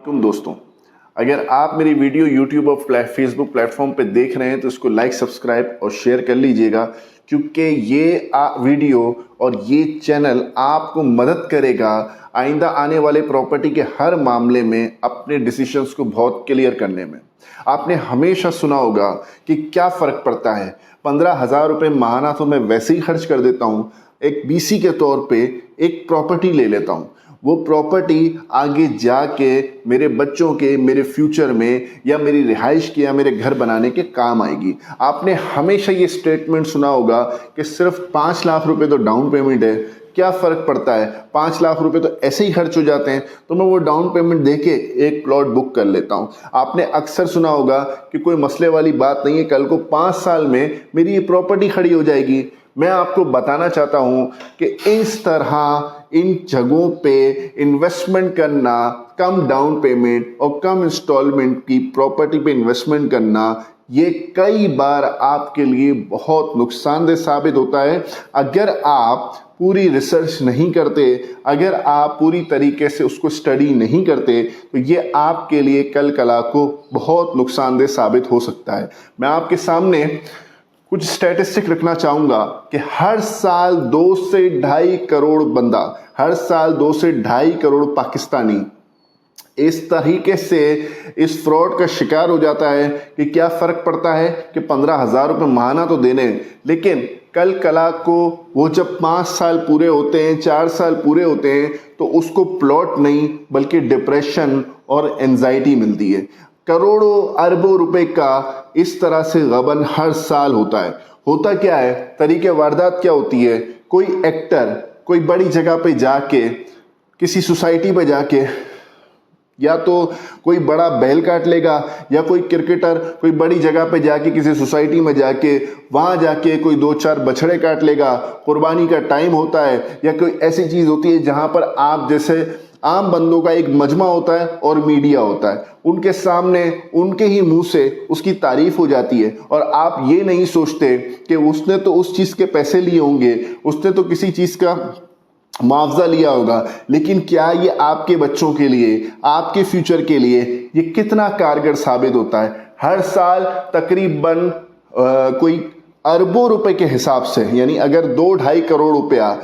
दोस्तों, अगर आप मेरी वीडियो यूट्यूब और फेसबुक प्लेटफॉर्म पे देख रहे हैं तो इसको लाइक, सब्सक्राइब और शेयर कर लीजिएगा, क्योंकि ये वीडियो और ये चैनल आपको मदद करेगा आइंदा आने वाले प्रॉपर्टी के हर मामले में अपने डिसीजंस को बहुत क्लियर करने में। आपने हमेशा सुना होगा कि क्या फ़र्क पड़ता है, 15,000 रुपये माहाना तो मैं वैसे ही खर्च कर देता हूँ, एक बीसी के तौर पे एक प्रॉपर्टी ले लेता हूँ। वो प्रॉपर्टी आगे जाके मेरे बच्चों के, मेरे फ्यूचर में या मेरी रिहाइश के या मेरे घर बनाने के काम आएगी। आपने हमेशा ये स्टेटमेंट सुना होगा कि सिर्फ 5 लाख रुपए तो डाउन पेमेंट है, क्या फ़र्क पड़ता है, 5 लाख रुपए तो ऐसे ही खर्च हो जाते हैं, तो मैं वो डाउन पेमेंट देके एक प्लॉट बुक कर लेता हूँ। आपने अक्सर सुना होगा कि कोई मसले वाली बात नहीं है, कल को 5 साल में मेरी ये प्रॉपर्टी खड़ी हो जाएगी। मैं आपको बताना चाहता हूं कि इस तरह इन जगहों पे इन्वेस्टमेंट करना, कम डाउन पेमेंट और कम इंस्टॉलमेंट की प्रॉपर्टी पे इन्वेस्टमेंट करना, ये कई बार आपके लिए बहुत नुकसानदेह साबित होता है। अगर आप पूरी रिसर्च नहीं करते, अगर आप पूरी तरीके से उसको स्टडी नहीं करते, तो ये आपके लिए कल कला को बहुत नुकसानदेह साबित हो सकता है। मैं आपके सामने कुछ स्टैटिस्टिक रखना चाहूँगा कि हर साल 2 से 2.5 करोड़ बंदा, हर साल 2 से 2.5 करोड़ पाकिस्तानी इस तरीके से इस फ्रॉड का शिकार हो जाता है कि क्या फ़र्क पड़ता है कि 15,000 रुपये माहाना तो देने, लेकिन कल कला को वो जब 5 साल पूरे होते हैं, 4 साल पूरे होते हैं, तो उसको प्लॉट नहीं बल्कि डिप्रेशन और एंजाइटी मिलती है। करोड़ों अरबों रुपए का इस तरह से गबन हर साल होता है। होता क्या है, तरीके वारदात क्या होती है, कोई एक्टर कोई बड़ी जगह पे जाके, किसी सोसाइटी पे जाके, या तो कोई बड़ा बैल काट लेगा, या कोई क्रिकेटर कोई बड़ी जगह पे जाके किसी सोसाइटी में जाके वहां जाके कोई 2-4 बछड़े काट लेगा। कुर्बानी का टाइम होता है, या कोई ऐसी चीज होती है जहां पर आप जैसे आम बंदों का एक मजमा होता है और मीडिया होता है, उनके सामने उनके ही मुंह से उसकी तारीफ हो जाती है, और आप ये नहीं सोचते कि उसने तो उस चीज के पैसे लिए होंगे, उसने तो किसी चीज का मुआवजा लिया होगा, लेकिन क्या ये आपके बच्चों के लिए, आपके फ्यूचर के लिए ये कितना कारगर साबित होता है। हर साल तकरीबन कोई अरबों रुपए के हिसाब से, यानी अगर 2-2.5 करोड़ रुपया,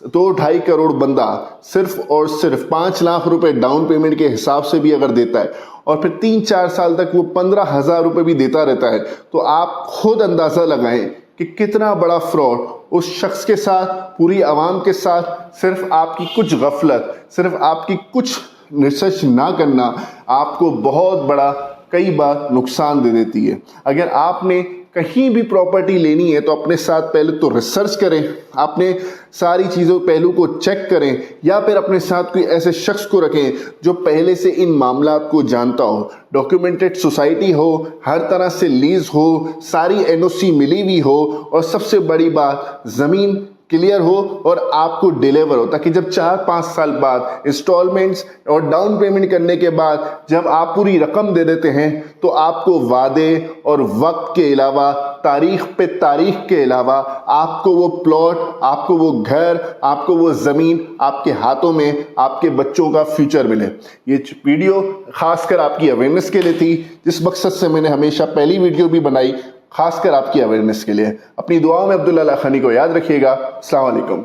2-2.5 करोड़ बंदा सिर्फ और सिर्फ 5 लाख रुपए डाउन पेमेंट के हिसाब से भी अगर देता है और फिर 3-4 साल तक वो 15,000 रुपए भी देता रहता है, तो आप खुद अंदाजा लगाएं कि कितना बड़ा फ्रॉड उस शख्स के साथ, पूरी आवाम के साथ, सिर्फ आपकी कुछ गफलत, सिर्फ आपकी कुछ रिसर्च ना करना आपको बहुत बड़ा कई बार नुकसान दे देती है। अगर आपने कहीं भी प्रॉपर्टी लेनी है तो अपने साथ पहले तो रिसर्च करें, अपने सारी चीज़ों पहलू को चेक करें, या फिर अपने साथ कोई ऐसे शख्स को रखें जो पहले से इन मामलात को जानता हो, डॉक्यूमेंटेड सोसाइटी हो, हर तरह से लीज हो, सारी एनओसी मिली हुई हो, और सबसे बड़ी बात ज़मीन क्लियर हो और आपको डिलीवर हो, ताकि जब 4-5 साल बाद इंस्टॉलमेंट्स और डाउन पेमेंट करने के बाद जब आप पूरी रकम दे देते हैं, तो आपको वादे और वक्त के अलावा, तारीख पे तारीख के अलावा, आपको वो प्लॉट, आपको वो घर, आपको वो ज़मीन आपके हाथों में, आपके बच्चों का फ्यूचर मिले। ये वीडियो खासकर आपकी अवेयरनेस के लिए थी, जिस मकसद से मैंने हमेशा पहली वीडियो भी बनाई, खासकर आपकी अवेयरनेस के लिए। अपनी दुआओं में अब्दुल्ला लाखानी को याद रखिएगा। अस्सलाम वालेकुम।